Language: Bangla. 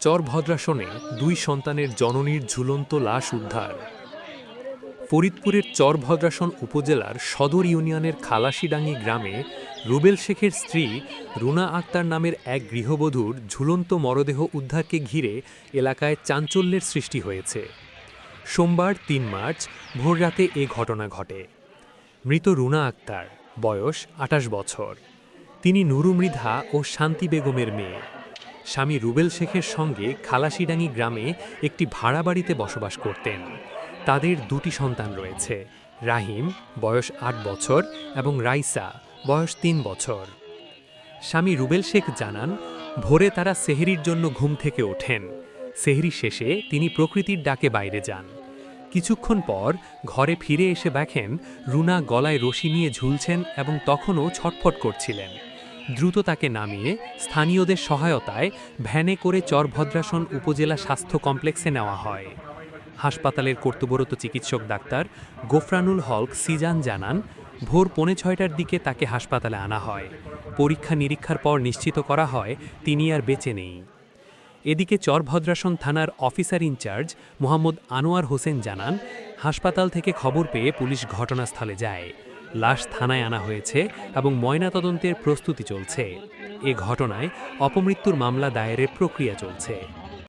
চরভদ্রাসনে দুই সন্তানের জননীর ঝুলন্ত লাশ উদ্ধার। ফরিদপুরের চরভদ্রাসন উপজেলার সদর ইউনিয়নের খালাসিডাঙ্গি গ্রামে রুবেল শেখের স্ত্রী রুনা আক্তার নামের এক গৃহবধূর ঝুলন্ত মরদেহ উদ্ধারকে ঘিরে এলাকায় চাঞ্চল্যের সৃষ্টি হয়েছে। সোমবার ৩ মার্চ ভোররাতে এ ঘটনা ঘটে। মৃত রুনা আক্তার, বয়স ২৮ বছর। তিনি নুরু মৃধা ও শান্তি বেগমের মেয়ে। স্বামী রুবেল শেখের সঙ্গে খালাসিডাঙ্গি গ্রামে একটি ভাড়া বাড়িতে বসবাস করতেন। তাদের দুটি সন্তান রয়েছে, রাহিম বয়স ৮ বছর এবং রাইসা বয়স ৩ বছর। স্বামী রুবেল শেখ জানান, ভোরে তারা সেহরির জন্য ঘুম থেকে ওঠেন। সেহরি শেষে তিনি প্রকৃতির ডাকে বাইরে যান। কিছুক্ষণ পর ঘরে ফিরে এসে দেখেন রুনা গলায় রশি নিয়ে ঝুলছেন এবং তখনও ছটফট করছিলেন। দ্রুত তাকে নামিয়ে স্থানীয়দের সহায়তায় ভ্যানে করে চরভদ্রাসন উপজেলা স্বাস্থ্য কমপ্লেক্সে নেওয়া হয়। হাসপাতালের কর্তব্যরত চিকিৎসক ডাক্তার গোফরানুল হক সিজান জানান, ভোর 5:30টার দিকে তাকে হাসপাতালে আনা হয়। পরীক্ষা নিরীক্ষার পর নিশ্চিত করা হয় তিনি আর বেঁচে নেই। এদিকে চরভদ্রাসন থানার অফিসার ইনচার্জ মোহাম্মদ আনোয়ার হোসেন জানান, হাসপাতাল থেকে খবর পেয়ে পুলিশ ঘটনাস্থলে যায়। লাশ থানায় আনা হয়েছে এবং ময়নাতদন্তের প্রস্তুতি চলছে। এ ঘটনায় অপমৃত্যুর মামলা দায়েরের প্রক্রিয়া চলছে।